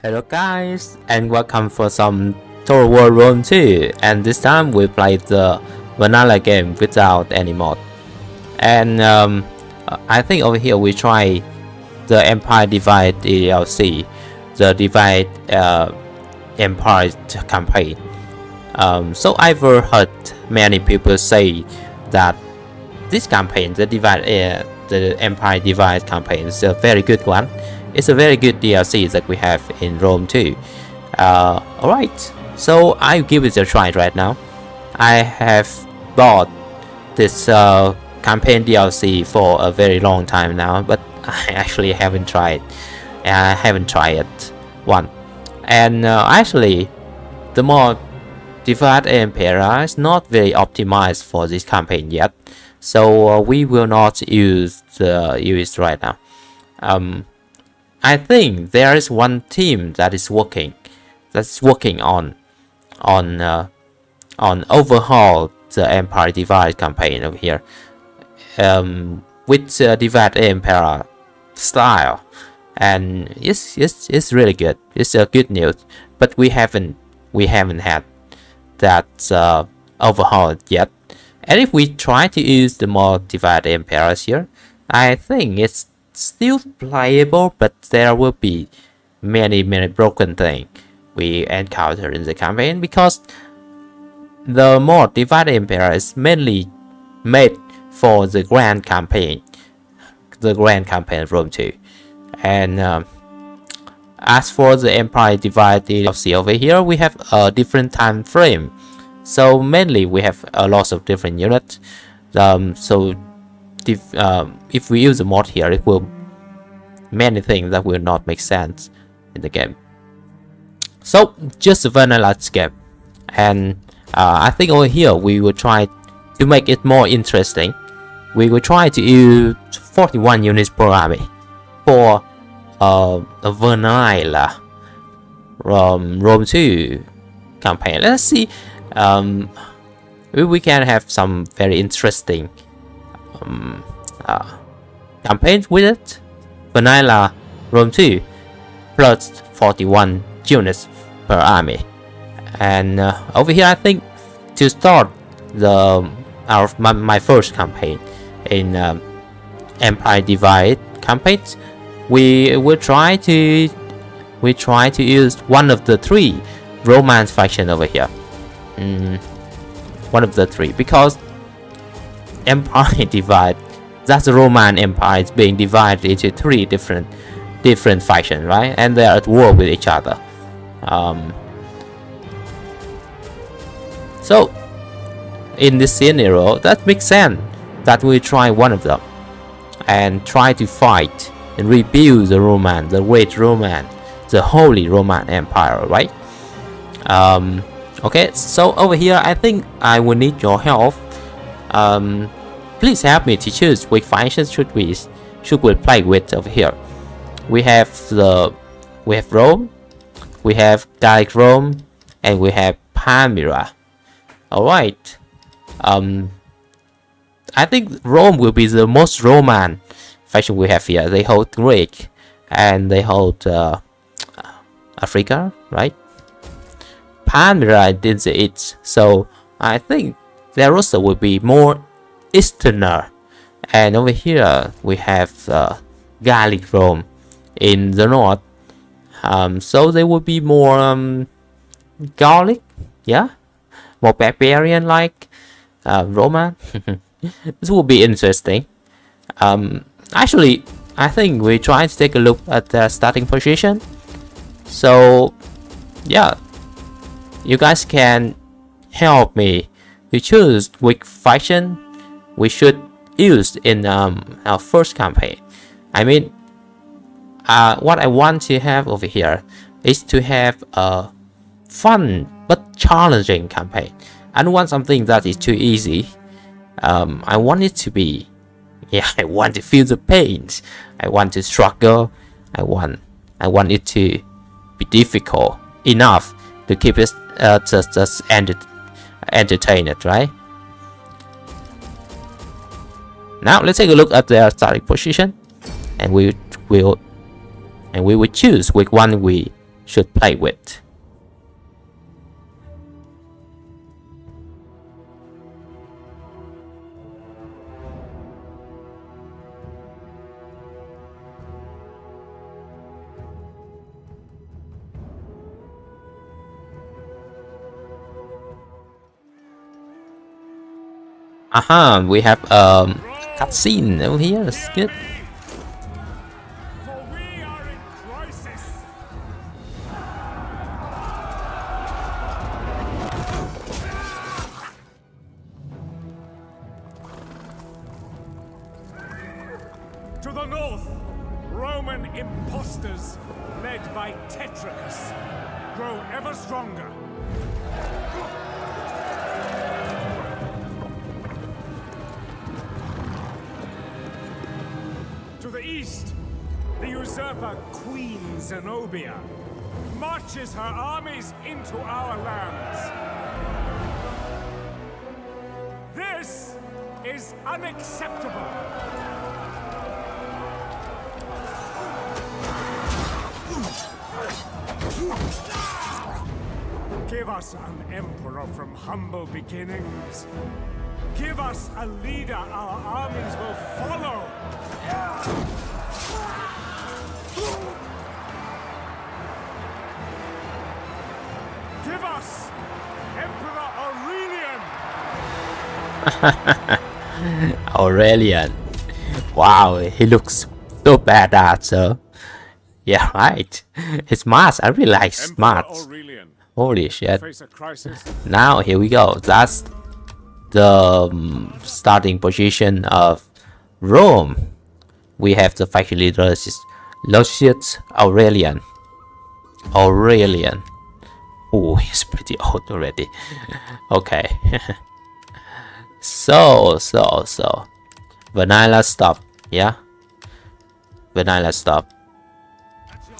Hello guys, and welcome for some Total War Rome 2, and this time we play the vanilla game without any mod. And I think over here we try the Empire Divide DLC, the Divide Empire campaign. So I've heard many people say that this campaign, the Empire Divide campaign, is a very good one. It's a very good DLC that we have in Rome 2. Alright, so I'll give it a try right now. I have bought this campaign DLC for a very long time now, but I actually haven't tried. I haven't tried it one. And actually, the mod Divide Empire is not very optimized for this campaign yet, so we will not use it right now. I think there is one team that is working on overhaul the Empire Divide campaign over here, with Divide Empire style, and it's really good. It's a good news, but we haven't had that overhaul yet. And if we try to use the mod Divide Empire here, I think it's still playable, but there will be many broken things we encounter in the campaign, because the mod Divide Empire is mainly made for the grand campaign of Rome 2. And as for the Empire Divide DLC over here, we have a different time frame, so mainly we have a lot of different units. If we use the mod here, it will many things that will not make sense in the game. So just a vanilla game, and I think over here we will try to make it more interesting. We will try to use 41 units per army for a vanilla Rome 2 campaign. Let's see. We can have some very interesting campaigns with it. Vanilla Rome 2 plus 41 units per army. And over here, I think to start my first campaign in Empire Divide campaigns, we try to use one of the three Romance faction over here. One of the three, because Empire Divide, that's the Roman Empire, is being divided into three different factions, right? And they are at war with each other. So in this scenario, that makes sense that we try one of them and try to fight and rebuild the great Roman, the Holy Roman Empire, right? Okay, so over here, I think I will need your help. Please help me to choose which faction should we play with over here. We have Rome, we have Gallic Rome, and we have Palmyra. Alright. I think Rome will be the most Roman faction we have here. They hold Greek and they hold Africa, right? Palmyra did the East, so I think there also will be more Easterner. And over here we have Gallic Rome in the north, so they will be more Gallic, yeah, more barbarian like Roman. This will be interesting. Actually, I think we try to take a look at the starting position. So yeah, you guys can help me to choose which faction we should use in our first campaign. I mean, what I want to have over here is to have a fun but challenging campaign. I don't want something that is too easy. I want it to be, yeah, I want to feel the pains. I want to struggle. I want it to be difficult enough to keep it just entertain it, right? Now let's take a look at their starting position, and we will choose which one we should play with. We have cutscene over here. That's good. To the north, Roman impostors, led by Tetricus, grow ever stronger. To the east, the usurper Queen Zenobia marches her armies into our lands. This is unacceptable. Give us an emperor from humble beginnings. Give us a leader our armies will follow. Give us Emperor Aurelian. Aurelian. Wow, he looks so badass, so yeah, right. His mask, I really like his mask. Holy shit. Now here we go. That's the starting position of Rome. We have the faction leader Lucius Aurelian. Oh, he's pretty old already. Okay. So vanilla stop. Yeah, vanilla stop.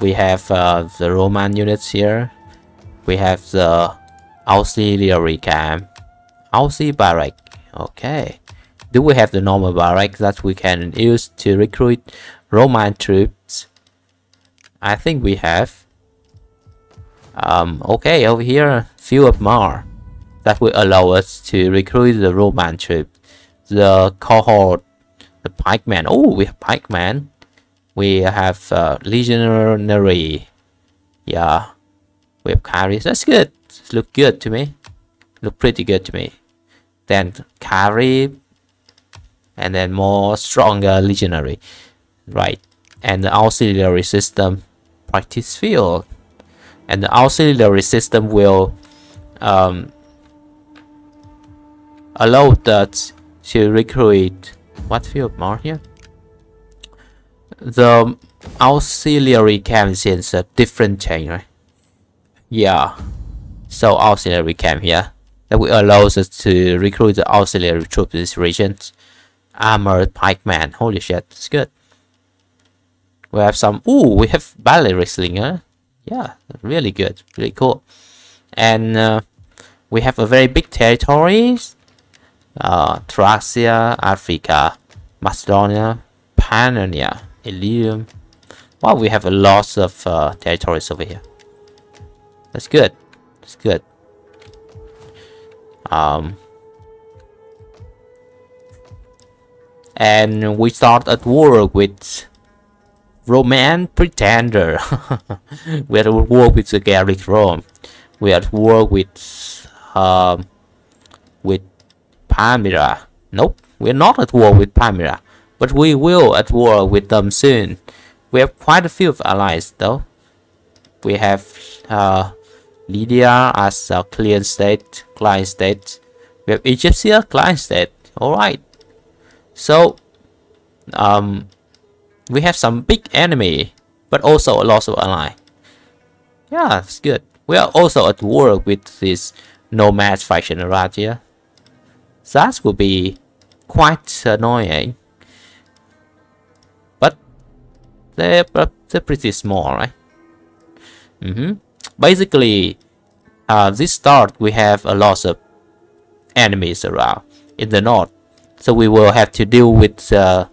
We have the Roman units here. We have the auxiliary camp, barrack. Okay. Do we have the normal barrack that we can use to recruit Roman troops? I think we have. Okay, over here, few of more that will allow us to recruit the Roman troops. The cohort, the pikeman. Oh, we have pikeman. We have legionary. Yeah, we have carries. That's good. Look good to me. Look pretty good to me. Then carry, and then more stronger legionary, right? And the auxiliary system, practice field, and the auxiliary system will allow us to recruit what field more here. The auxiliary camp is a different chain, right? Yeah, so auxiliary camp here that will allow us to recruit the auxiliary troops in this region. Armored pikeman. Holy shit, that's good. We have some. Ooh, we have ballet slinger. Yeah, really good, really cool. And we have a very big territories. Thracia, Africa, Macedonia, Pannonia, Ilium. Wow, we have a lot of territories over here. That's good. That's good. And we start at war with Roman pretender. We are at war with the Gallic Rome. We are at war with Palmyra. Nope, we're not at war with Palmyra, but we will at war with them soon. We have quite a few of allies though. We have Lydia as a client state. We have Egyptia, client state. Alright. So we have some big enemy, but also a lot of ally. Yeah, that's good. We are also at war with this nomad faction right here. That will be quite annoying. But they're pretty small, right? Basically, this start we have a lot of enemies around in the north, so we will have to deal with the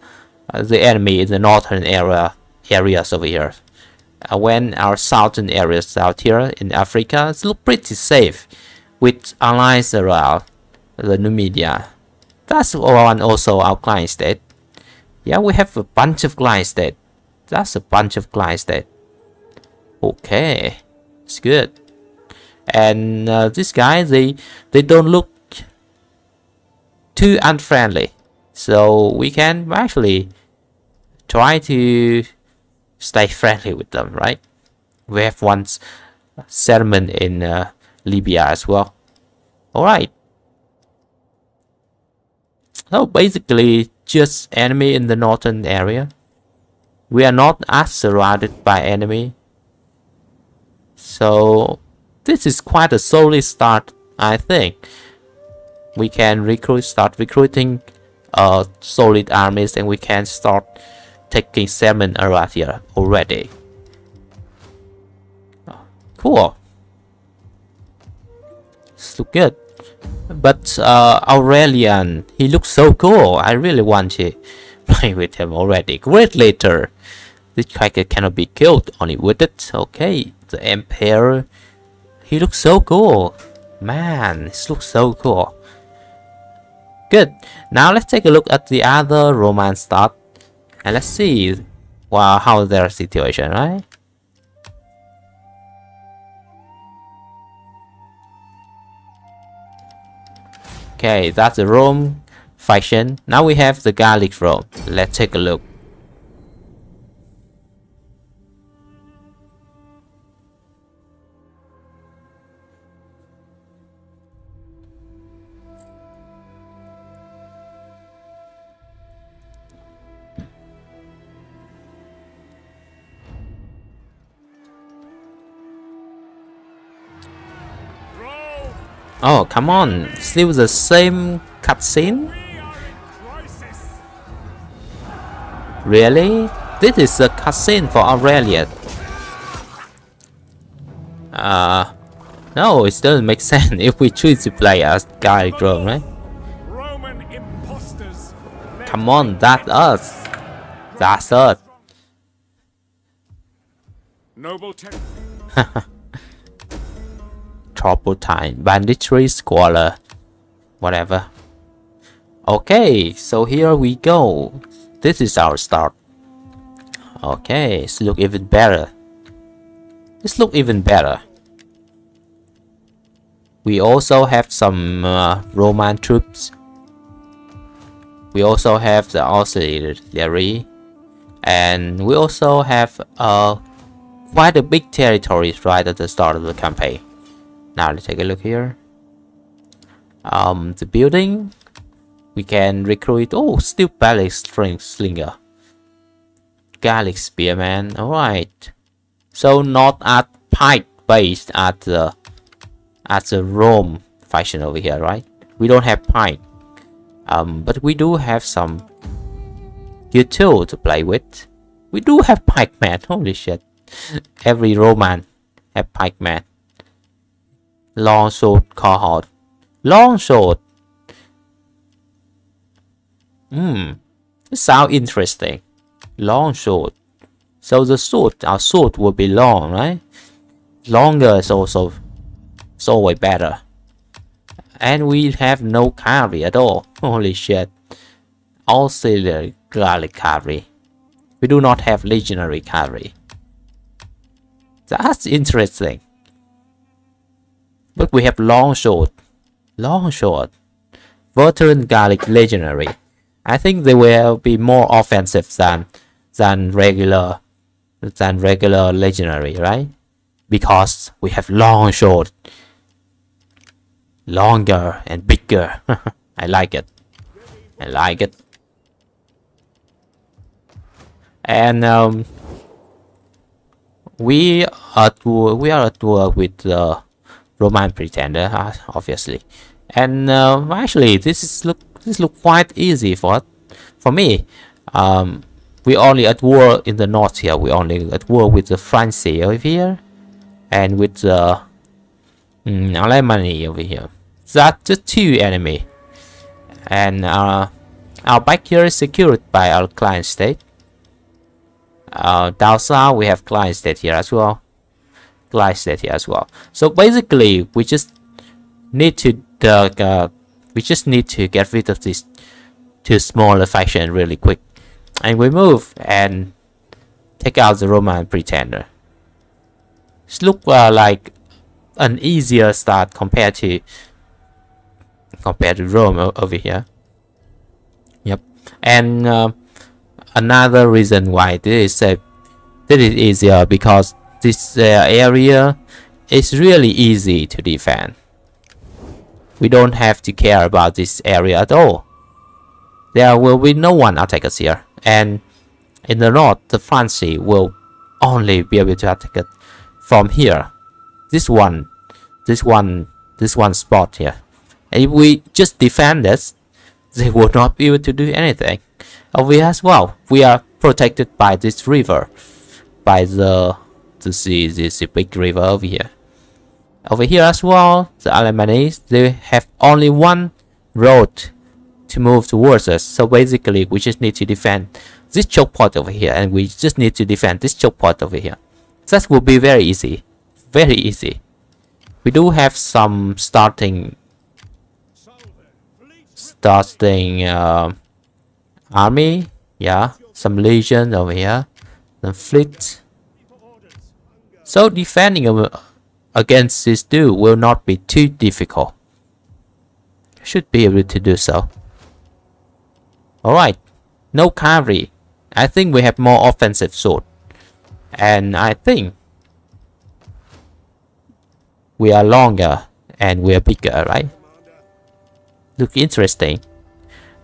enemy in the northern areas over here. when our southern areas out here in Africa look pretty safe with allies around the Numidia. That's one also our client state. Yeah, we have a bunch of client state. That's a bunch of client state. Okay, it's good. And these guys, they don't look too unfriendly, so we can actually try to stay friendly with them, right? We have one settlement in Libya as well. All right. So basically, just enemy in the northern area. We are not as surrounded by enemy. So this is quite a solid start, I think. We can start recruiting solid armies, and we can start taking settlement around here already. Cool. This looks good. But Aurelian, he looks so cool. I really want to play with him already. Great leader. This character cannot be killed only with it. Okay, the Emperor. He looks so cool. Man, this looks so cool. Good. Now let's take a look at the other Roman stat. And let's see how their situation, right? Okay, that's the Rome faction. Now we have the Gallic Rome. Let's take a look. Oh, come on. Still the same cutscene? Really? This is a cutscene for Aurelian. No, it doesn't make sense if we choose to play as Gallic Rome, right? Come on, that's us. That's us. Noble Tropotine, banditry, squalor, whatever. Okay, so here we go. This is our start. Okay, it's look even better. This look even better. We also have some Roman troops. We also have the auxiliary, and we also have quite a big territory right at the start of the campaign. Now let's take a look here. The building, we can recruit. Oh, still Gallic slinger, Gallic spearman. All right. So not at pike based at the Rome faction over here, right? We don't have pike. But we do have some util to play with. We do have pikeman. Holy shit! Every Roman have pikeman. Longsword cohort. Longsword. It sounds interesting. Longsword. So the sword, our sword will be long, right? Longer is also way better. And we have no cavalry at all. Holy shit. Auxiliary Gallic cavalry. We do not have legionary cavalry. That's interesting. But we have longsword. Longsword. Veteran Gallic legionary. I think they will be more offensive than regular legionary, right? Because we have longsword. Longer and bigger. I like it. I like it. And we are at war with the Roman pretender, obviously. And actually, this look quite easy for me. We only at war in the north here. We only at war with the France over here, and with the Alemanni over here. That's just two enemy, and our back here is secured by our client state. Down south we have Kleinstadt here as well. Kleinstadt here as well. So basically, we just need to get rid of these two smaller factions really quick, and we move and take out the Roman pretender. It looks like an easier start compared to Rome over here. Yep. And another reason why this is easier, because this area is really easy to defend. We don't have to care about this area at all. There will be no one attack us here, and in the north, the French will only be able to attack it from here. This one spot here. And if we just defend this, they will not be able to do anything. Over here as well, we are protected by this river, by the sea, this big river over here. Over here as well, the Alemanese, they have only one road to move towards us. So basically, we just need to defend this choke point over here, and we just need to defend this choke point over here. That will be very easy, very easy. We do have some starting army, yeah, some legion over here, the fleet. So defending against this dude will not be too difficult. Should be able to do so. Alright, no cavalry. I think we have more offensive sword, and I think we are longer and we are bigger, right? Look interesting.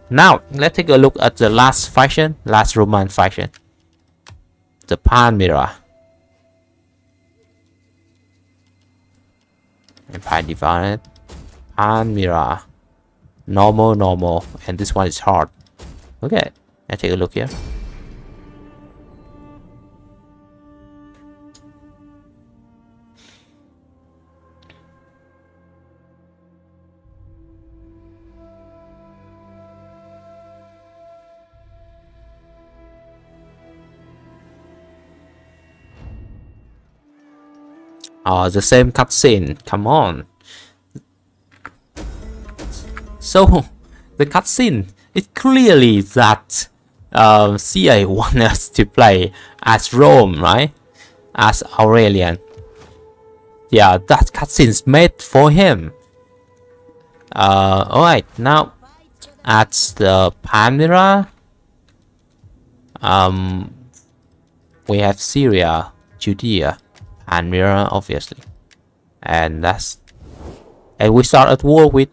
Now let's take a look at the last faction, last Roman faction, the Palmyra. Empire divided. Palmyra. Normal, and this one is hard. Okay, let's take a look here. Oh, the same cutscene. Come on. So the cutscene is clearly that CA wants us to play as Rome, right? As Aurelian. Yeah, that cutscene is made for him. Alright, now at the Palmyra, we have Syria, Judea, Palmyra, obviously, and we start at war with.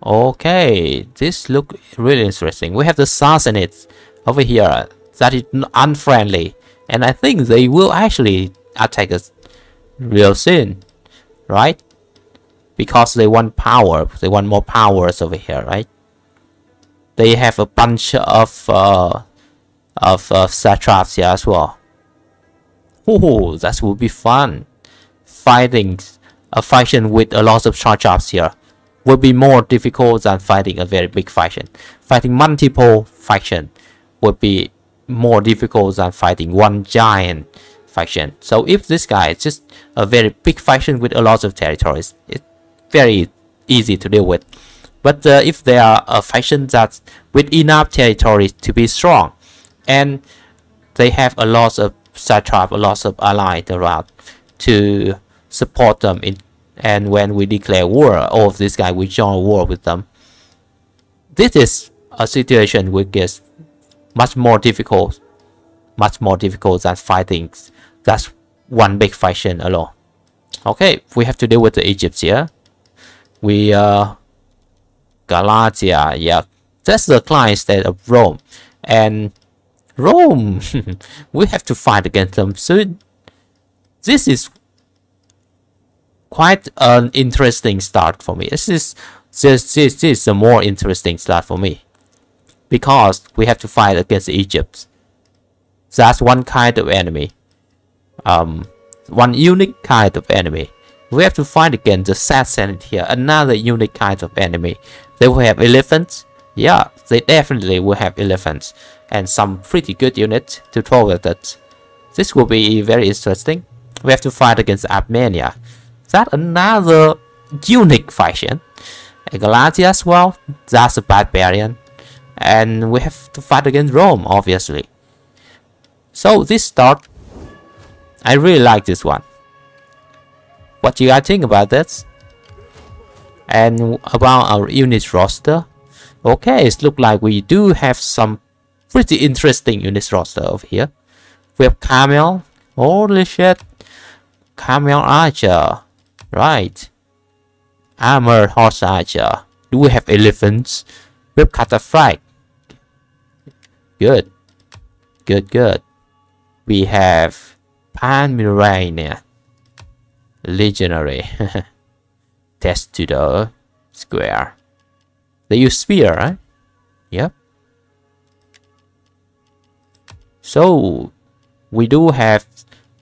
Okay, this look really interesting. We have the Sassanids over here that is unfriendly, and I think they will actually attack us real soon, right? Because they want power, they want more powers over here, right? They have a bunch of satraps here as well. Oh, that would be fun. Fighting a faction with a lot of satraps here will be more difficult than fighting a very big faction. Fighting multiple factions would be more difficult than fighting one giant faction. So if this guy is just a very big faction with a lot of territories, it's very easy to deal with. But if there are a faction that's with enough territories to be strong, and they have a lot of satrap, a lot of allies around to support them in, and when we declare war, all of these guys we join war with them. This is a situation which is much more difficult than fighting that's one big faction alone. Okay, we have to deal with the Egypt here. We Galatia, yeah, that's the client state of Rome, and Rome we have to fight against them soon. This is quite an interesting start for me. This is a more interesting start for me, because we have to fight against Egypt. That's one kind of enemy, one unique kind of enemy. We have to fight against the Sassanid here, another unique kind of enemy. They will have elephants. Yeah, they definitely will have elephants. and some pretty good units to throw with it. This will be very interesting. We have to fight against Armenia. That's another unique faction. Galatia as well, that's a barbarian. And we have to fight against Rome, obviously. So this start, I really like this one. What do you guys think about this? And about our unit roster. Okay, it looks like we do have some pretty interesting unit roster over here. We have Camel. Holy shit. Camel Archer. Right. Armored Horse Archer. Do we have elephants? We have Cataphract. Good. Good. We have Panmirania. Legionary. Testudo. Square. They use spear, right? Yep. So, we do have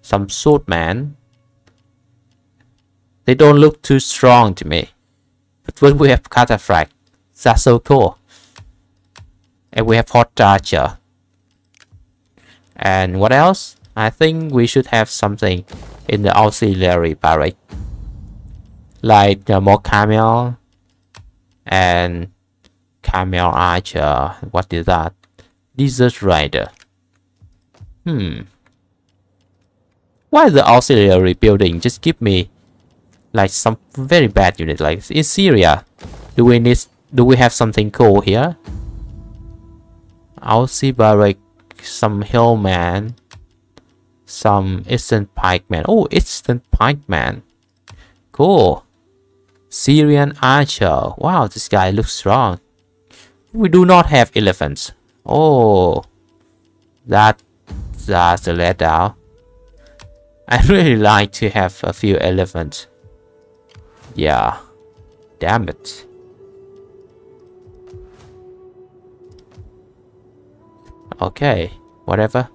some swordman. They don't look too strong to me. But when we have Cataphract, that's so cool. And we have Hot Archer. And what else? I think we should have something in the auxiliary barrack. Like more Camel. And Camel Archer. What is that? Desert Rider. Why the auxiliary building just give me like some very bad unit? Like in Syria, do we have something cool here? Aussie barrack, some hillman, some Eastern pikeman. Oh, Eastern pikeman, cool. Syrian archer. Wow, this guy looks strong. We do not have elephants. Oh, that's a letdown. I really like to have a few elephants. Yeah, damn it. Okay, whatever.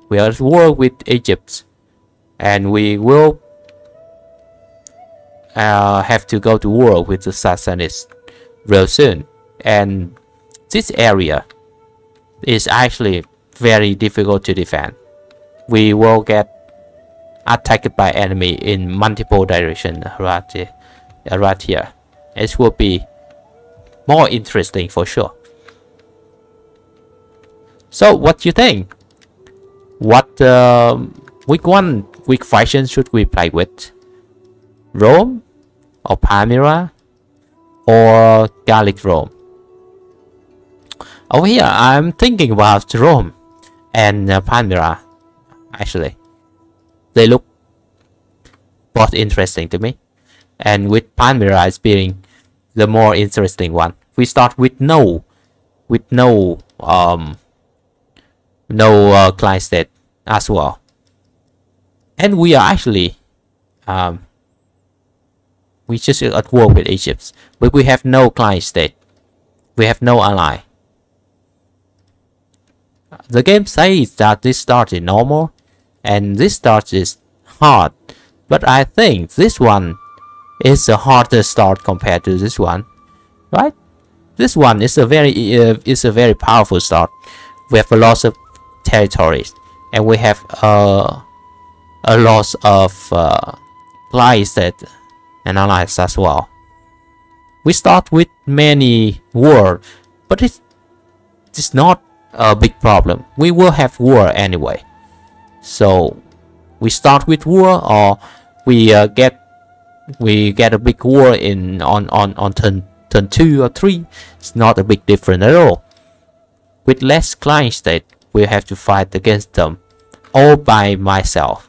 We are at war with Egypt, and we will have to go to war with the Sassanids real soon. And this area is actually very difficult to defend. We will get attacked by enemy in multiple directions right here. It will be more interesting for sure. So what do you think? What weak faction should we play with? Rome or Palmyra or Gallic Rome? Over here I'm thinking about Rome and Palmyra. Actually, they look both interesting to me, and with Palmyra as being the more interesting one. We start with no client state as well, and we are actually we just at war with Egypt, but we have no client state. We have no ally. The game says that this start is normal and this start is hard, but I think this one is a harder start compared to this one, right? This one is a very powerful start. We have a loss of territories, and we have a loss of client state and allies as well. We start with many war, but it's not a big problem. We will have war anyway. So we start with war, or we get a big war on turn 2 or 3. It's not a big difference at all. With less client state, we have to fight against them all by myself.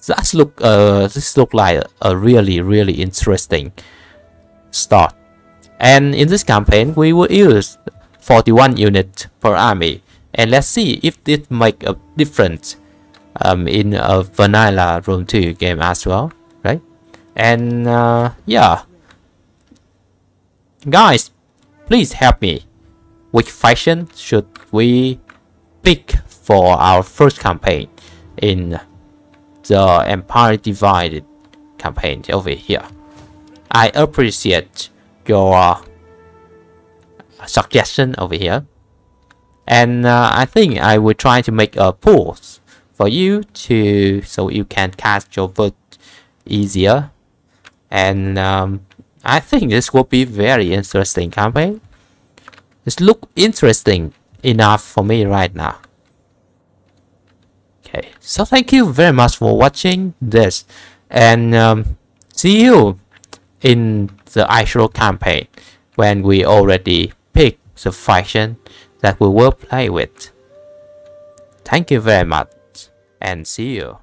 This look like a really interesting start. And in this campaign, we will use 41 units per army, and let's see if it make a difference in a vanilla Rome 2 game as well, right? And yeah, guys, please help me. Which faction should we pick for our first campaign in the Empire Divided campaign over here? I appreciate your suggestion over here. And I think I will try to make a pool for you to so you can cast your vote easier. And I think this will be very interesting campaign. It looks interesting enough for me right now. Okay, so thank you very much for watching this, and see you in the actual campaign when we already pick the faction that we will play with. Thank you very much and see you.